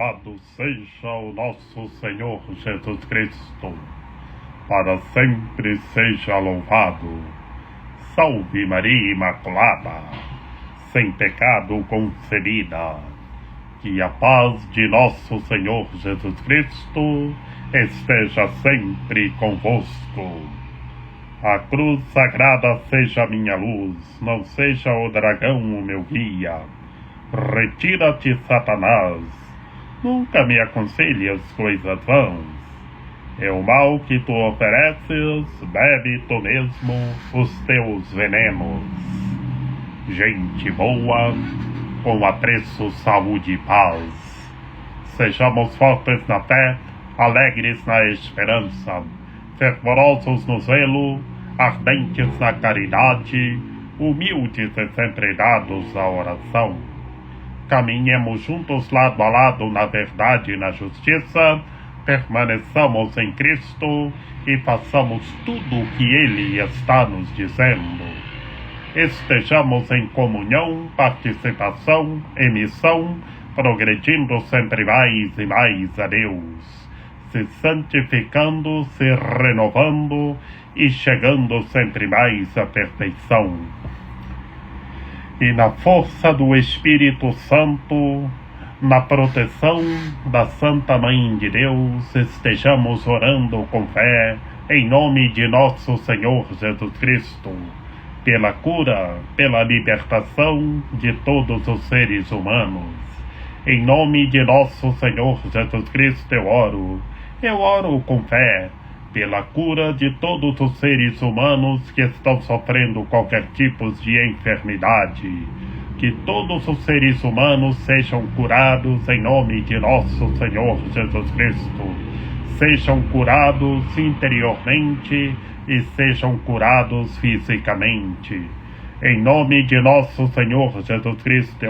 Louvado seja o nosso Senhor Jesus Cristo, para sempre seja louvado. Salve Maria Imaculada, sem pecado concebida. Que a paz de nosso Senhor Jesus Cristo esteja sempre convosco. A cruz sagrada seja minha luz, não seja o dragão o meu guia. Retira-te, Satanás, nunca me aconselhes coisas vãs. É o mal que tu ofereces, bebe tu mesmo os teus venenos. Gente boa, com apreço, saúde e paz. Sejamos fortes na fé, alegres na esperança, fervorosos no zelo, ardentes na caridade, humildes e sempre dados à oração. Caminhemos juntos lado a lado na verdade e na justiça, permaneçamos em Cristo e façamos tudo o que Ele está nos dizendo. Estejamos em comunhão, participação e missão, progredindo sempre mais e mais a Deus, se santificando, se renovando e chegando sempre mais à perfeição. E na força do Espírito Santo, na proteção da Santa Mãe de Deus, estejamos orando com fé, em nome de nosso Senhor Jesus Cristo, pela cura, pela libertação de todos os seres humanos. Em nome de nosso Senhor Jesus Cristo eu oro com fé, pela cura de todos os seres humanos que estão sofrendo qualquer tipo de enfermidade. Que todos os seres humanos sejam curados em nome de nosso Senhor Jesus Cristo. Sejam curados interiormente e sejam curados fisicamente. Em nome de nosso Senhor Jesus Cristo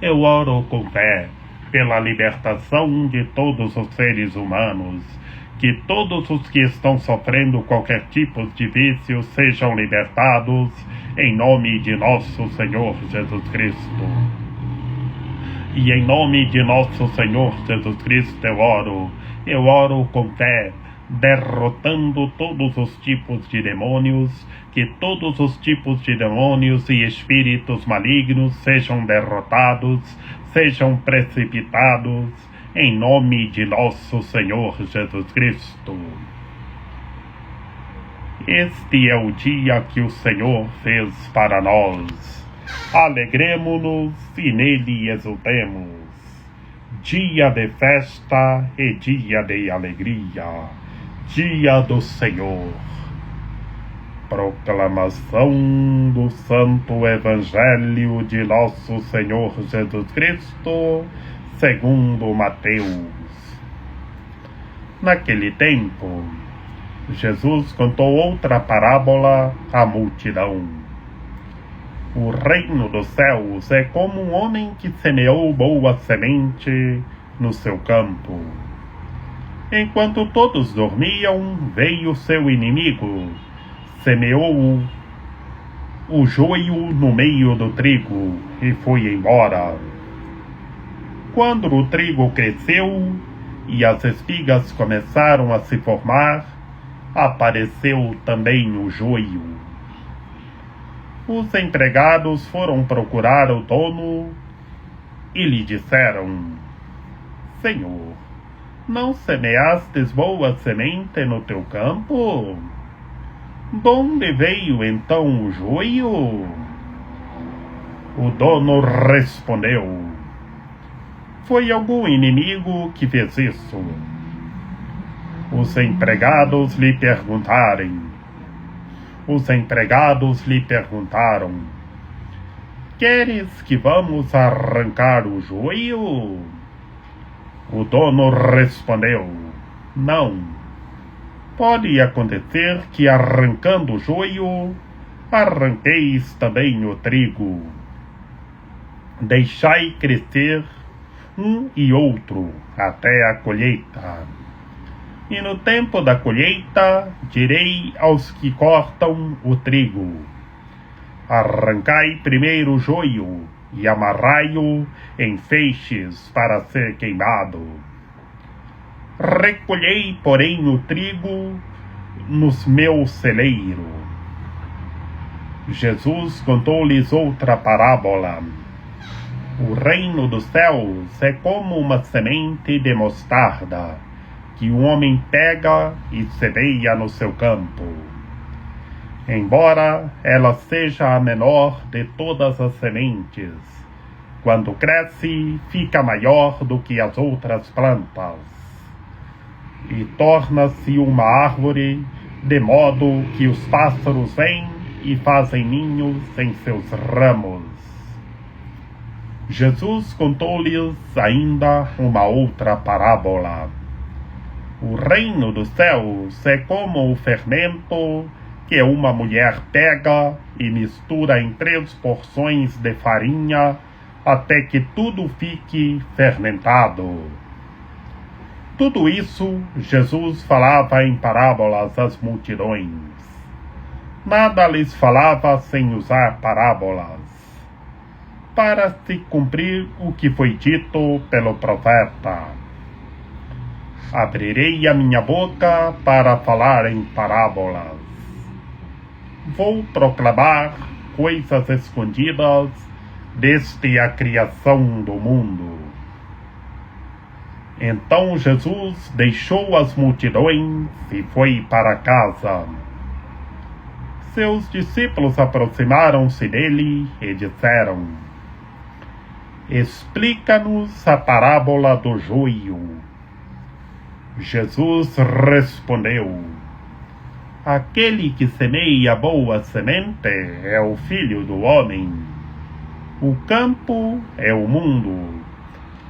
eu oro com fé, pela libertação de todos os seres humanos. Que todos os que estão sofrendo qualquer tipo de vício sejam libertados, em nome de nosso Senhor Jesus Cristo. E em nome de nosso Senhor Jesus Cristo eu oro com fé, derrotando todos os tipos de demônios, que todos os tipos de demônios e espíritos malignos sejam derrotados, sejam precipitados, em nome de nosso Senhor Jesus Cristo. Este é o dia que o Senhor fez para nós. Alegremo-nos e nele exultemos. Dia de festa e dia de alegria. Dia do Senhor. Proclamação do Santo Evangelho de nosso Senhor Jesus Cristo, segundo Mateus. Naquele tempo, Jesus contou outra parábola à multidão. O reino dos céus é como um homem que semeou boa semente no seu campo. Enquanto todos dormiam, veio seu inimigo, semeou o joio no meio do trigo e foi embora. Quando o trigo cresceu e as espigas começaram a se formar, apareceu também o joio. Os empregados foram procurar o dono e lhe disseram: Senhor, não semeastes boa semente no teu campo? De onde veio então o joio? O dono respondeu: Foi algum inimigo que fez isso. Os empregados lhe perguntaram: Queres que vamos arrancar o joio? O dono respondeu: Não. Pode acontecer que arrancando o joio, arranqueis também o trigo. Deixai crescer um e outro até a colheita. E no tempo da colheita, direi aos que cortam o trigo: arrancai primeiro o joio e amarrai-o em feixes para ser queimado. Recolhei, porém, o trigo nos meus celeiros. Jesus contou-lhes outra parábola. O reino dos céus é como uma semente de mostarda, que o homem pega e semeia no seu campo. Embora ela seja a menor de todas as sementes, quando cresce, fica maior do que as outras plantas, e torna-se uma árvore, de modo que os pássaros vêm e fazem ninhos em seus ramos. Jesus contou-lhes ainda uma outra parábola. O reino dos céus é como o fermento que uma mulher pega e mistura em 3 porções de farinha até que tudo fique fermentado. Tudo isso Jesus falava em parábolas às multidões. Nada lhes falava sem usar parábolas, para se cumprir o que foi dito pelo profeta. Abrirei a minha boca para falar em parábolas. Vou proclamar coisas escondidas desde a criação do mundo. Então Jesus deixou as multidões e foi para casa. Seus discípulos aproximaram-se dele e disseram: Explica-nos a parábola do joio. Jesus respondeu: Aquele que semeia boa semente é o Filho do Homem. O campo é o mundo.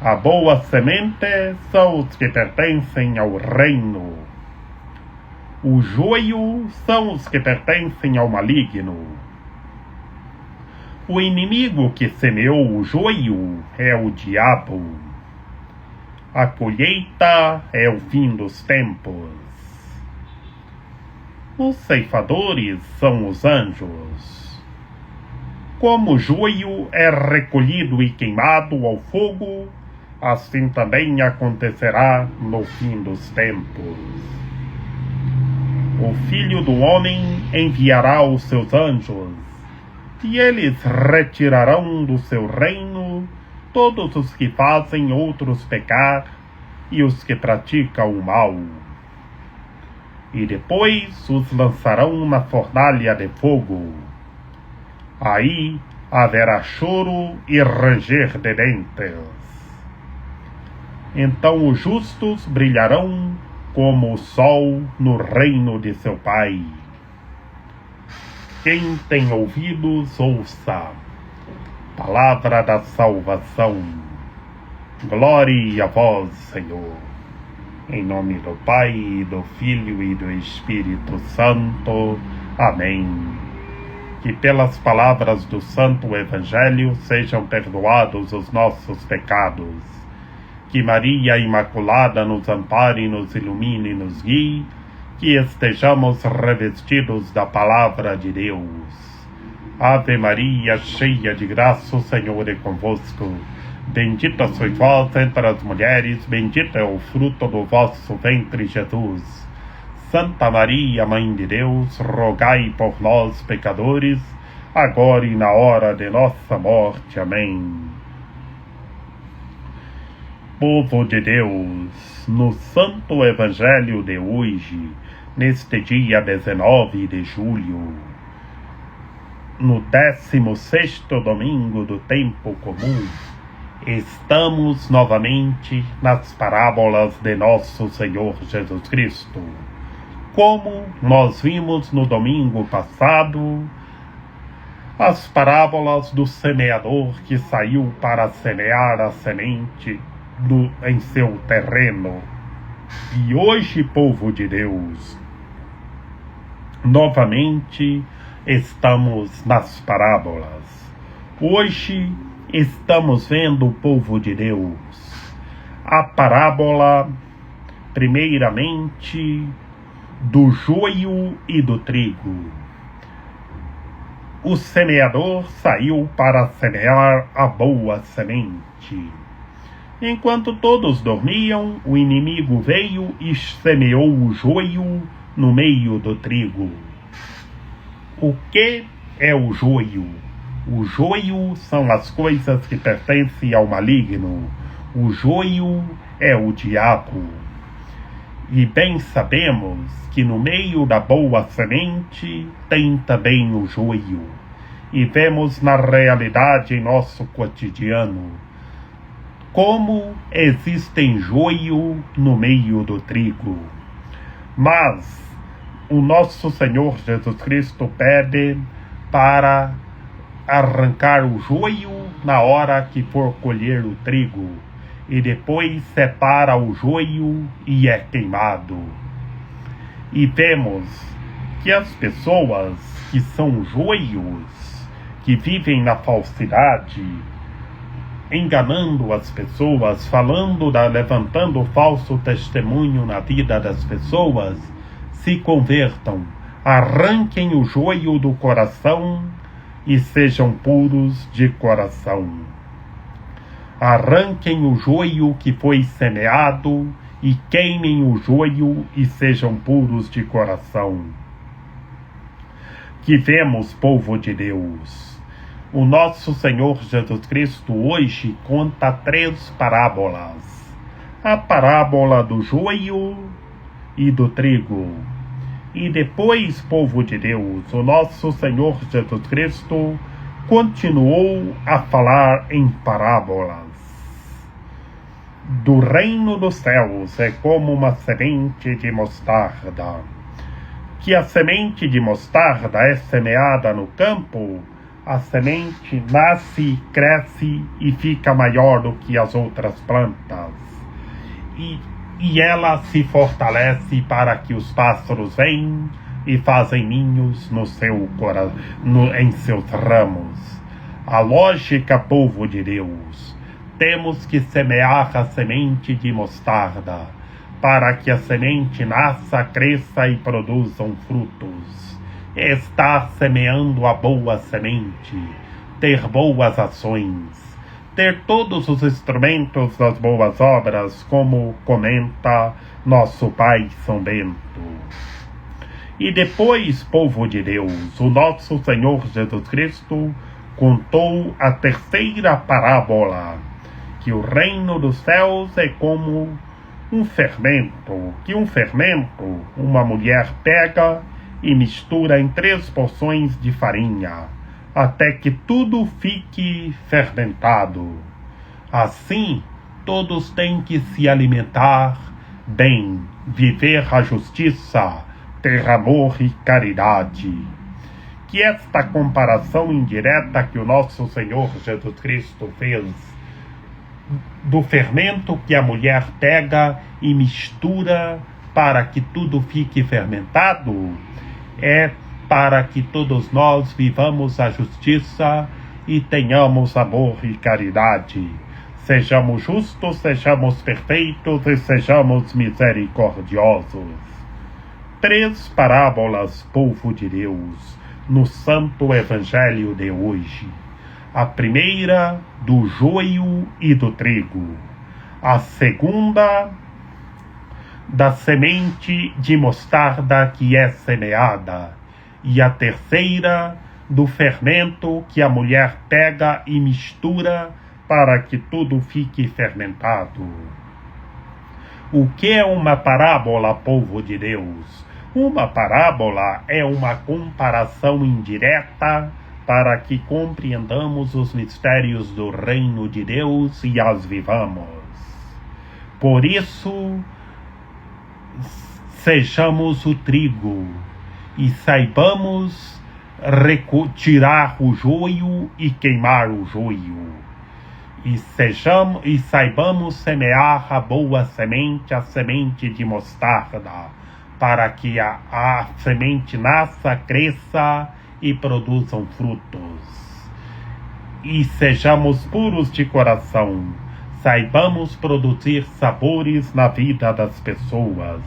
A boa semente são os que pertencem ao reino. O joio são os que pertencem ao maligno. O inimigo que semeou o joio é o diabo. A colheita é o fim dos tempos. Os ceifadores são os anjos. Como o joio é recolhido e queimado ao fogo, assim também acontecerá no fim dos tempos. O Filho do Homem enviará os seus anjos, e eles retirarão do seu reino todos os que fazem outros pecar e os que praticam o mal. E depois os lançarão na fornalha de fogo. Aí haverá choro e ranger de dentes. Então os justos brilharão como o sol no reino de seu Pai. Quem tem ouvidos, ouça. Palavra da salvação. Glória a vós, Senhor. Em nome do Pai, do Filho e do Espírito Santo. Amém. Que pelas palavras do Santo Evangelho sejam perdoados os nossos pecados. Que Maria Imaculada nos ampare, nos ilumine e nos guie. Que estejamos revestidos da Palavra de Deus. Ave Maria, cheia de graça, o Senhor é convosco. Bendita sois vós entre as mulheres, bendito é o fruto do vosso ventre, Jesus. Santa Maria, Mãe de Deus, rogai por nós, pecadores, agora e na hora de nossa morte. Amém. Povo de Deus, no Santo Evangelho de hoje, neste dia 19 de julho, no 16º domingo do tempo comum, estamos novamente nas parábolas de nosso Senhor Jesus Cristo. Como nós vimos no domingo passado, as parábolas do semeador que saiu para semear a semente em seu terreno. E hoje, povo de Deus, novamente estamos nas parábolas. Hoje estamos vendo, o povo de Deus, a parábola, primeiramente, do joio e do trigo. o semeador saiu para semear a boa semente. Enquanto todos dormiam, o inimigo veio e semeou o joio no meio do trigo. O que é o joio? O joio são as coisas que pertencem ao maligno. O joio é o diabo. E bem sabemos que no meio da boa semente tem também o joio. E vemos na realidade em nosso cotidiano como existem joio no meio do trigo. Mas o nosso Senhor Jesus Cristo pede para arrancar o joio na hora que for colher o trigo, e depois separa o joio e é queimado. E vemos que as pessoas que são joios, que vivem na falsidade, enganando as pessoas, levantando falso testemunho na vida das pessoas, se convertam, arranquem o joio do coração e sejam puros de coração. Arranquem o joio que foi semeado e queimem o joio e sejam puros de coração. Que vemos, povo de Deus, o nosso Senhor Jesus Cristo hoje conta 3 parábolas. A parábola do joio e do trigo. E depois, povo de Deus, o nosso Senhor Jesus Cristo continuou a falar em parábolas. Do reino dos céus é como uma semente de mostarda. Que a semente de mostarda é semeada no campo, a semente nasce, cresce e fica maior do que as outras plantas. E ela se fortalece para que os pássaros venham e fazem ninhos em seus ramos. A lógica, povo de Deus, temos que semear a semente de mostarda para que a semente nasça, cresça e produzam frutos. Estar semeando a boa semente, ter boas ações, ter todos os instrumentos das boas obras, como comenta nosso Pai São Bento. E depois, povo de Deus, o nosso Senhor Jesus Cristo contou a 3ª parábola, que o reino dos céus é como um fermento, uma mulher pega e mistura em 3 porções de farinha, até que tudo fique fermentado. Assim, todos têm que se alimentar bem, viver a justiça, ter amor e caridade. Que esta comparação indireta que o nosso Senhor Jesus Cristo fez do fermento que a mulher pega e mistura para que tudo fique fermentado, é para que todos nós vivamos a justiça e tenhamos amor e caridade. Sejamos justos, sejamos perfeitos e sejamos misericordiosos. 3 parábolas, povo de Deus, no Santo Evangelho de hoje. A primeira, do joio e do trigo. A segunda, da semente de mostarda que é semeada. E a terceira, do fermento que a mulher pega e mistura para que tudo fique fermentado. O que é uma parábola, povo de Deus? Uma parábola é uma comparação indireta para que compreendamos os mistérios do reino de Deus e as vivamos. Por isso, sejamos o trigo e saibamos tirar o joio e queimar o joio. E saibamos semear a boa semente, a semente de mostarda, para que a semente nasça, cresça e produzam frutos. E sejamos puros de coração, saibamos produzir sabores na vida das pessoas,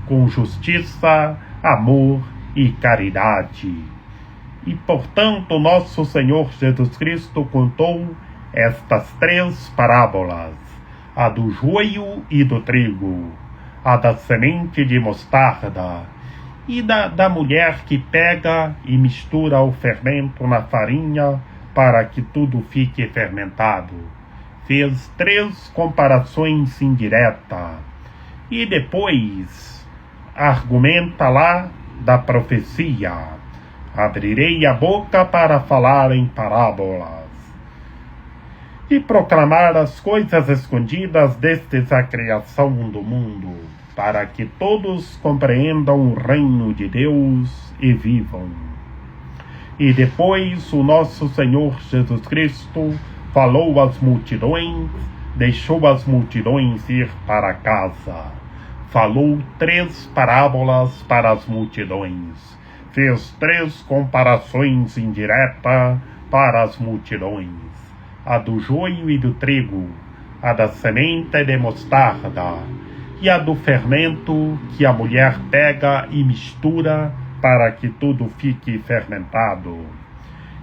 com justiça, amor e caridade. E, portanto, nosso Senhor Jesus Cristo contou estas 3 parábolas: a do joio e do trigo, a da semente de mostarda e da mulher que pega e mistura o fermento na farinha para que tudo fique fermentado. Fez 3 comparações indiretas e depois argumenta lá da profecia: abrirei a boca para falar em parábolas e proclamar as coisas escondidas desde a criação do mundo, para que todos compreendam o reino de Deus e vivam. E depois o nosso Senhor Jesus Cristo falou às multidões, deixou as multidões ir para casa. Falou 3 parábolas para as multidões. Fez 3 comparações indiretas para as multidões: a do joio e do trigo, a da semente de mostarda e a do fermento que a mulher pega e mistura para que tudo fique fermentado.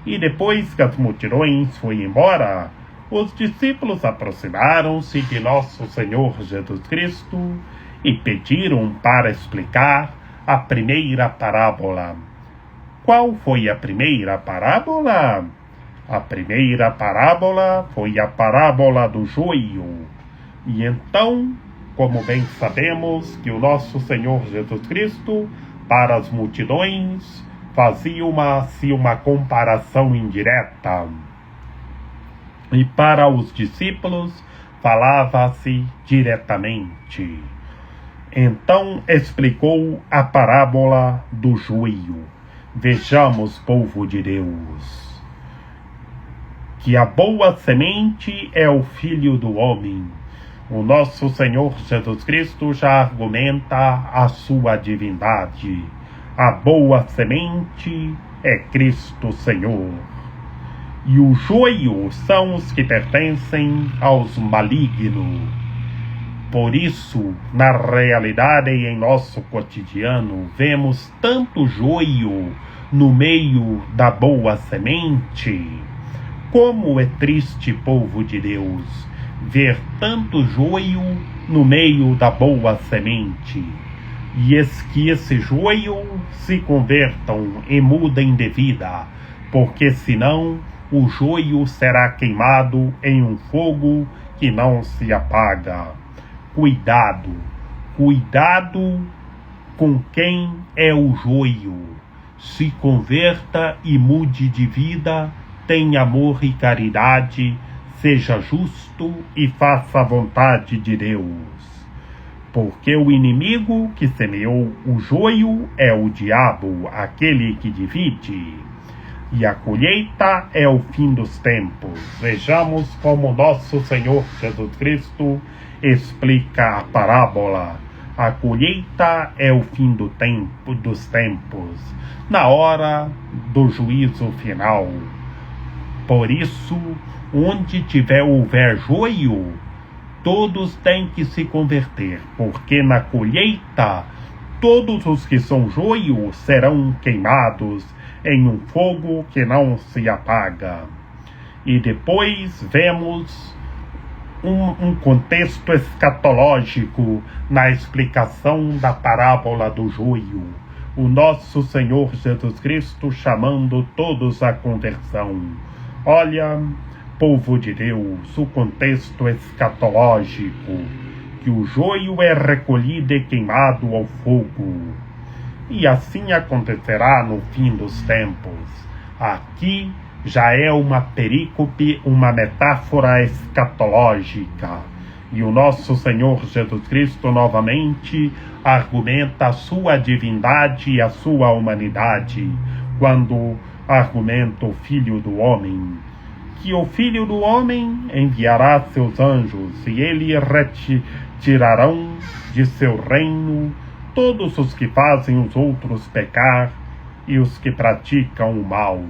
E depois que as multidões foram embora, os discípulos aproximaram-se de nosso Senhor Jesus Cristo e pediram para explicar a primeira parábola. Qual foi a primeira parábola? A primeira parábola foi a parábola do joio. E então, como bem sabemos que o nosso Senhor Jesus Cristo, para as multidões, fazia uma comparação indireta, e para os discípulos falava-se diretamente. Então explicou a parábola do joio. Vejamos, povo de Deus, que a boa semente é o Filho do Homem. O nosso Senhor Jesus Cristo já argumenta a sua divindade. A boa semente é Cristo Senhor. E o joio são os que pertencem aos malignos. Por isso, na realidade e em nosso cotidiano, vemos tanto joio no meio da boa semente. Como é triste, povo de Deus, ver tanto joio no meio da boa semente, e que esse joio se convertam e mudem de vida, porque senão o joio será queimado em um fogo que não se apaga. Cuidado, cuidado com quem é o joio. Se converta e mude de vida, tenha amor e caridade, seja justo e faça a vontade de Deus. Porque o inimigo que semeou o joio é o diabo, aquele que divide. E a colheita é o fim dos tempos. Vejamos como nosso Senhor Jesus Cristo explica a parábola. A colheita é o fim dos tempos, na hora do juízo final. Por isso, onde houver joio, todos têm que se converter, porque na colheita todos os que são joio serão queimados em um fogo que não se apaga. E depois vemos um contexto escatológico na explicação da parábola do joio. O nosso Senhor Jesus Cristo chamando todos à conversão. Olha, povo de Deus, o contexto escatológico, que o joio é recolhido e queimado ao fogo. E assim acontecerá no fim dos tempos. Aqui já é uma perícope, uma metáfora escatológica. E o nosso Senhor Jesus Cristo novamente argumenta a sua divindade e a sua humanidade, quando argumenta o Filho do Homem, que o Filho do Homem enviará seus anjos, e eles retirarão de seu reino todos os que fazem os outros pecar e os que praticam o mal.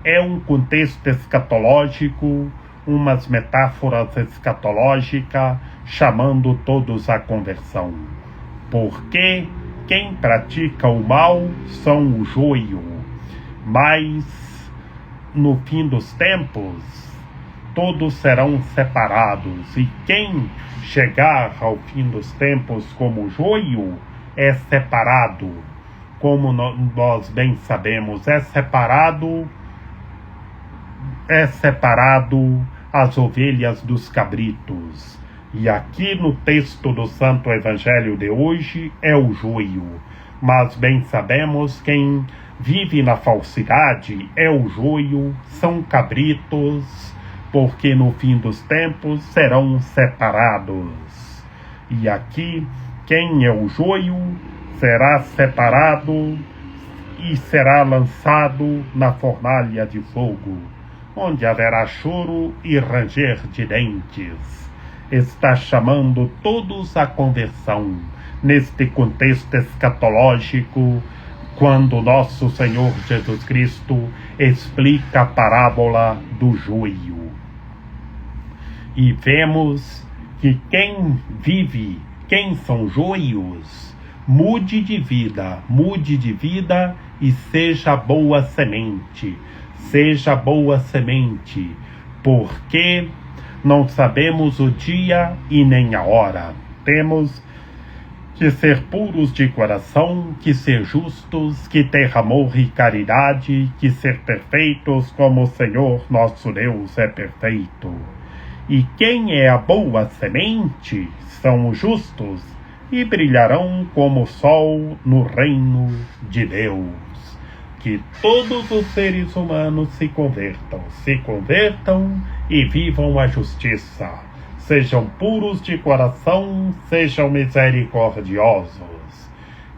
É um contexto escatológico, umas metáforas escatológicas, chamando todos à conversão. Porque quem pratica o mal são o joio, mas no fim dos tempos todos serão separados, e quem chegar ao fim dos tempos como joio é separado, como nós bem sabemos, é separado as ovelhas dos cabritos. E aqui no texto do Santo Evangelho de hoje é o joio, mas bem sabemos quem vive na falsidade é o joio, são cabritos, porque no fim dos tempos serão separados. E aqui, quem é o joio será separado e será lançado na fornalha de fogo, onde haverá choro e ranger de dentes. Está chamando todos à conversão, neste contexto escatológico, quando nosso Senhor Jesus Cristo explica a parábola do joio. E vemos que quem são joios, mude de vida e seja boa semente, porque não sabemos o dia e nem a hora. Temos que ser puros de coração, que ser justos, que ter amor e caridade, que ser perfeitos como o Senhor nosso Deus é perfeito. E quem é a boa semente são os justos, e brilharão como o sol no reino de Deus. Que todos os seres humanos se convertam e vivam a justiça. Sejam puros de coração, sejam misericordiosos.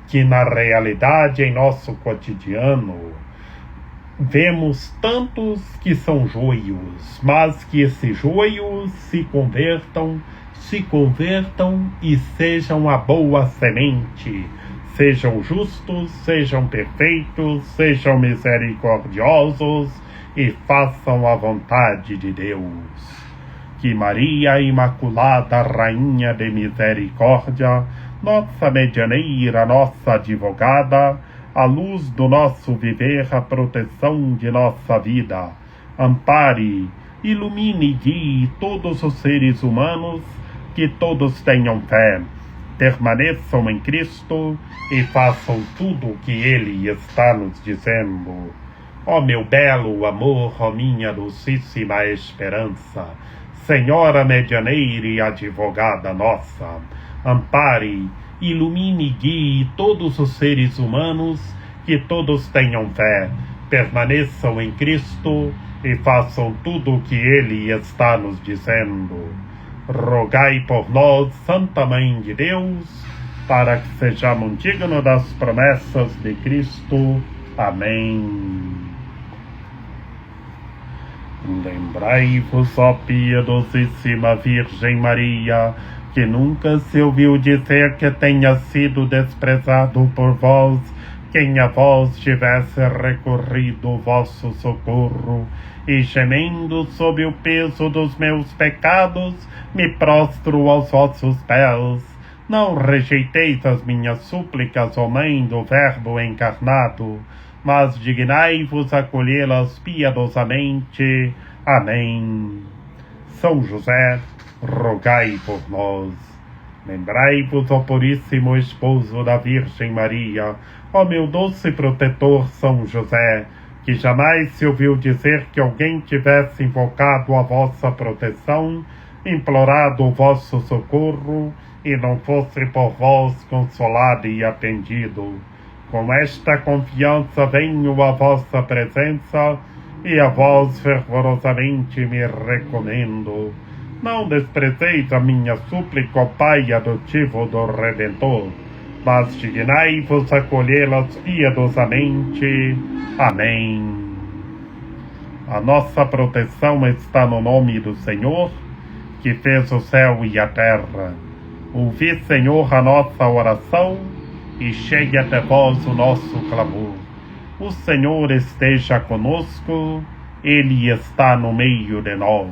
Que na realidade, em nosso cotidiano, vemos tantos que são joios, mas que esses joios se convertam e sejam a boa semente. Sejam justos, sejam perfeitos, sejam misericordiosos e façam a vontade de Deus. Que Maria Imaculada, Rainha de Misericórdia, nossa medianeira, nossa advogada, a luz do nosso viver, a proteção de nossa vida, ampare, ilumine e guie todos os seres humanos, que todos tenham fé, permaneçam em Cristo e façam tudo o que Ele está nos dizendo. Ó meu belo amor, ó minha docíssima esperança, Senhora medianeira e advogada nossa, ampare, ilumine e guie todos os seres humanos, que todos tenham fé, permaneçam em Cristo e façam tudo o que Ele está nos dizendo. Rogai por nós, Santa Mãe de Deus, para que sejamos dignos das promessas de Cristo. Amém. Lembrai-vos, ó piedosíssima Virgem Maria, que nunca se ouviu dizer que tenha sido desprezado por vós quem a vós tivesse recorrido o vosso socorro, e gemendo sob o peso dos meus pecados, me prostro aos vossos pés. Não rejeiteis as minhas súplicas, ó Mãe do Verbo encarnado, mas dignai-vos acolhê-las piedosamente. Amém. São José, rogai por nós. Lembrai-vos, ó Puríssimo Esposo da Virgem Maria, ó meu doce protetor São José, que jamais se ouviu dizer que alguém tivesse invocado a vossa proteção, implorado o vosso socorro, e não fosse por vós consolado e atendido. Com esta confiança venho à vossa presença, e a vós fervorosamente me recomendo. Não desprezeis a minha súplica, ó Pai adotivo do Redentor, mas dignai-vos acolhê-las piedosamente. Amém. A nossa proteção está no nome do Senhor, que fez o céu e a terra. Ouvi, Senhor, a nossa oração, e chegue até vós o nosso clamor. O Senhor esteja conosco, Ele está no meio de nós.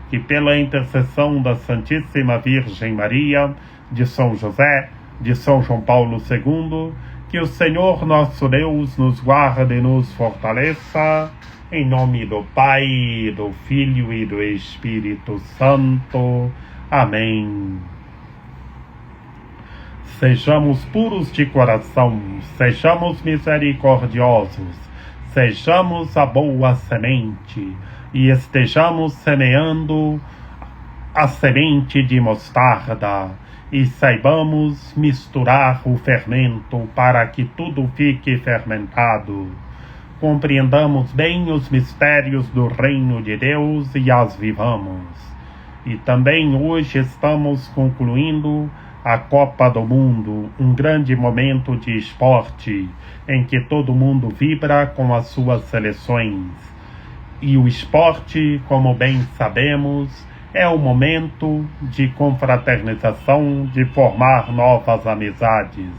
Que pela intercessão da Santíssima Virgem Maria, de São José, de São João Paulo II Que o Senhor nosso Deus nos guarde e nos fortaleça, em nome do Pai, do Filho e do Espírito Santo. Amém. Sejamos puros de coração, sejamos misericordiosos, sejamos a boa semente e estejamos semeando a semente de mostarda e saibamos misturar o fermento para que tudo fique fermentado. Compreendamos bem os mistérios do reino de Deus e as vivamos. E também hoje estamos concluindo a Copa do Mundo, um grande momento de esporte, em que todo mundo vibra com as suas seleções. E o esporte, como bem sabemos, é o momento de confraternização, de formar novas amizades.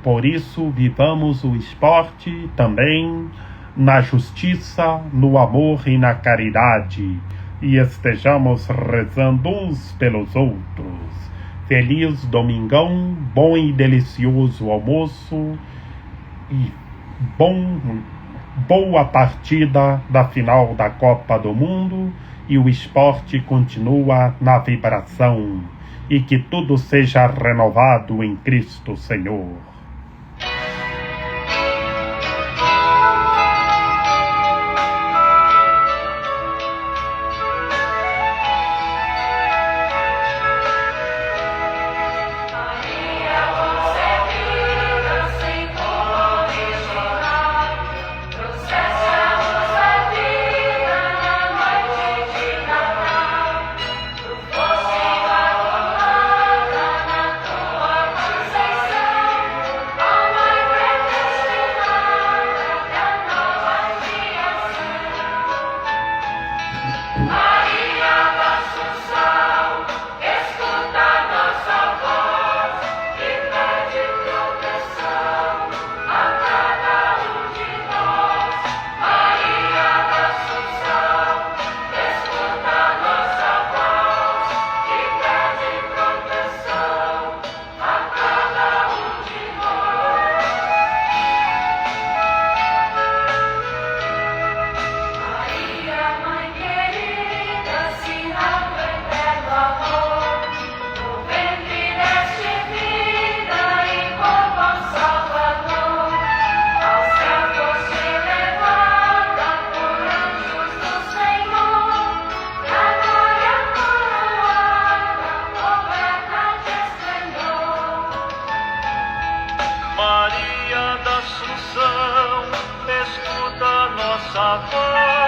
Por isso, vivamos o esporte também na justiça, no amor e na caridade, e estejamos rezando uns pelos outros. Feliz domingão, bom e delicioso almoço e boa partida da final da Copa do Mundo, e o esporte continua na vibração, e que tudo seja renovado em Cristo Senhor. Maria da Assunção, escuta nossa voz.